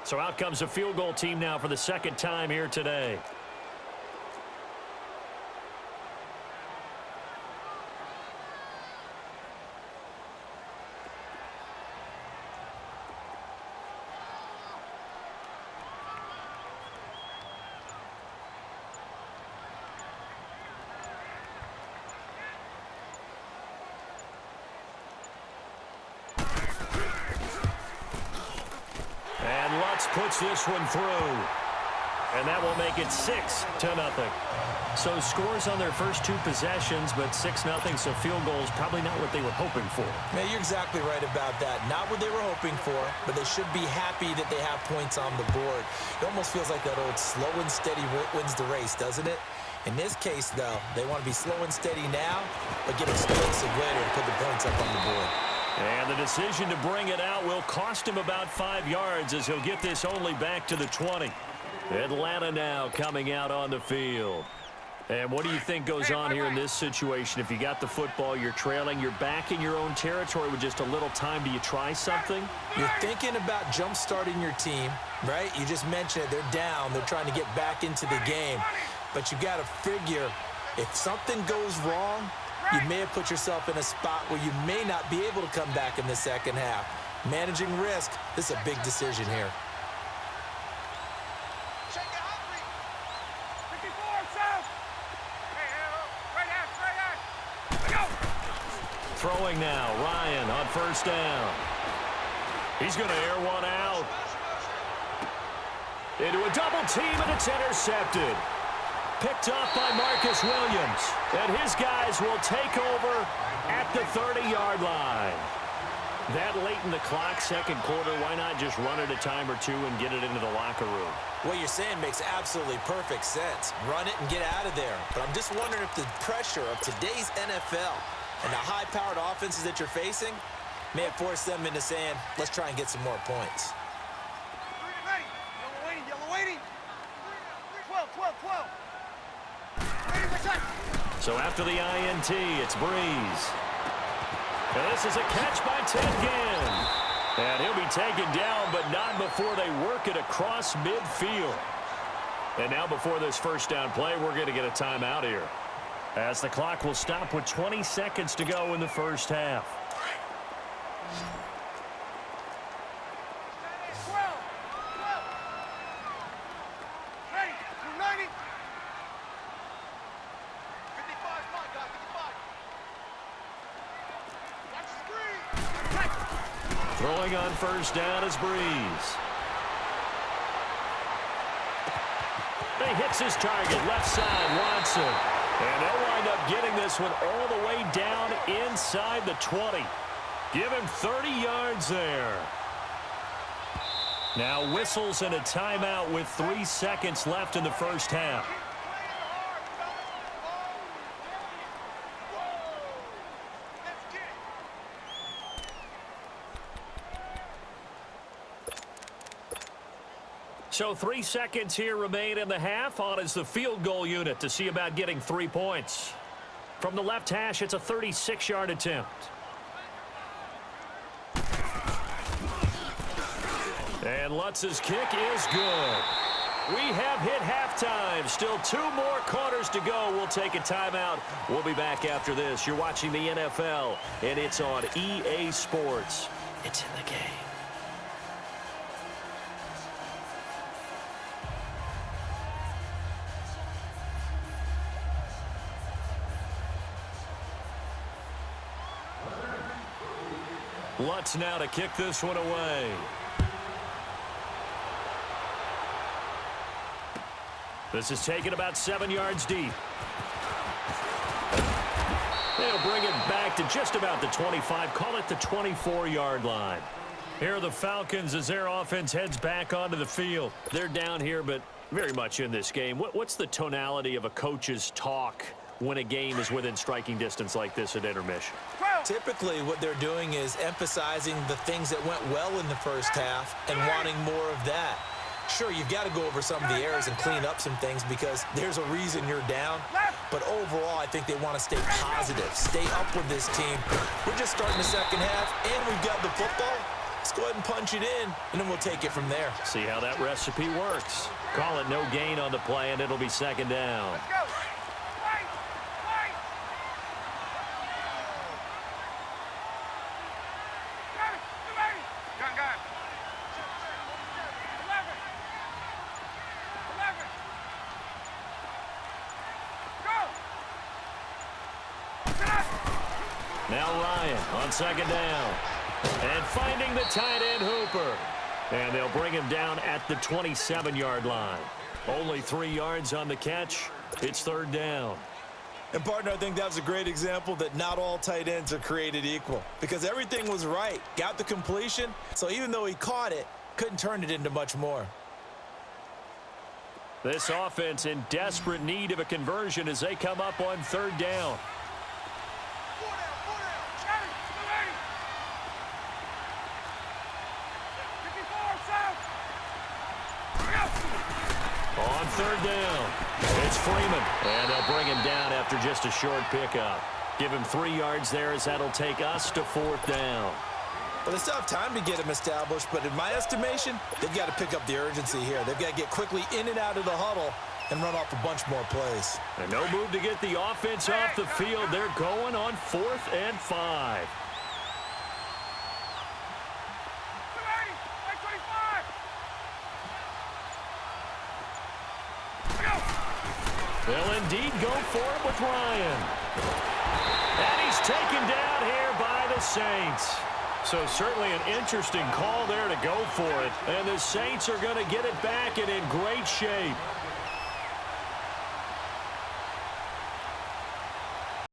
So out comes a field goal team now for the second time here today. Puts this one through. And that will make it 6-0. So scores on their first two possessions, but 6-0, so field goals probably not what they were hoping for. Yeah, you're exactly right about that. Not what they were hoping for, but they should be happy that they have points on the board. It almost feels like that old slow and steady wins the race, doesn't it? In this case, though, they want to be slow and steady now, but get explosive later to put the points up on the board. And the decision to bring it out will cost him about 5 yards as he'll get this only back to the 20. Atlanta now coming out on the field. And what do you think goes on here in this situation? If you got the football, you're trailing, you're back in your own territory with just a little time. Do you try something? You're thinking about jump-starting your team, right? You just mentioned it. They're down. They're trying to get back into the game. But you got to figure if something goes wrong, you may have put yourself in a spot where you may not be able to come back in the second half. Managing risk, this is a big decision here. Throwing now, Ryan on first down. He's going to air one out. Into a double team, and it's intercepted. Picked up by Marcus Williams. And his guys will take over at the 30-yard line. That late in the clock, second quarter, why not just run it a time or two and get it into the locker room? What you're saying makes absolutely perfect sense. Run it and get out of there. But I'm just wondering if the pressure of today's NFL and the high-powered offenses that you're facing may have forced them into saying, let's try and get some more points. Yellow waiting. 12. So after the INT, it's Breeze. And this is a catch by Ted Ginn. And he'll be taken down, but not before they work it across midfield. And now before this first down play, we're going to get a timeout here, as the clock will stop with 20 seconds to go in the first half. Throwing on first down is Breeze. He hits his target, left side, Watson. And they'll wind up getting this one all the way down inside the 20. Give him 30 yards there. Now whistles and a timeout with 3 seconds left in the first half. So 3 seconds here remain in the half. On is the field goal unit to see about getting 3 points. From the left hash, it's a 36-yard attempt. And Lutz's kick is good. We have hit halftime. Still 2 more quarters to go. We'll take a timeout. We'll be back after this. You're watching the NFL, and it's on EA Sports. It's in the game. Lutz now to kick this one away. This is taken about 7 yards deep. They'll bring it back to just about the 25. Call it the 24-yard line. Here are the Falcons as their offense heads back onto the field. They're down here, but very much in this game. What's the tonality of a coach's talk when a game is within striking distance like this at intermission? Typically, what they're doing is emphasizing the things that went well in the first half and wanting more of that. Sure, you've got to go over some of the errors and clean up some things because there's a reason you're down. But overall, I think they want to stay positive, stay up with this team. We're just starting the second half, and we've got the football. Let's go ahead and punch it in, and then we'll take it from there. See how that recipe works. Call it no gain on the play, and it'll be second down. Let's go. Fight. Fight. Got it. Get ready. Got it. 11. 11. Go. Get up. Now Ryan on second down. And finding the tight end Hooper. And they'll bring him down at the 27-yard line. Only 3 yards on the catch. It's third down. And, partner, I think that was a great example that not all tight ends are created equal because everything was right. Got the completion, so even though he caught it, couldn't turn it into much more. This offense in desperate need of a conversion as they come up on third down. On third down, it's Freeman, and they'll bring him down after just a short pickup. Give him 3 yards there as that'll take us to fourth down. Well, they still have time to get him established, but in my estimation, they've got to pick up the urgency here. They've got to get quickly in and out of the huddle and run off a bunch more plays. And no move to get the offense off the field. They're going on 4th and 5. They'll indeed go for it with Ryan. And he's taken down here by the Saints. So certainly an interesting call there to go for it. And the Saints are going to get it back and in great shape.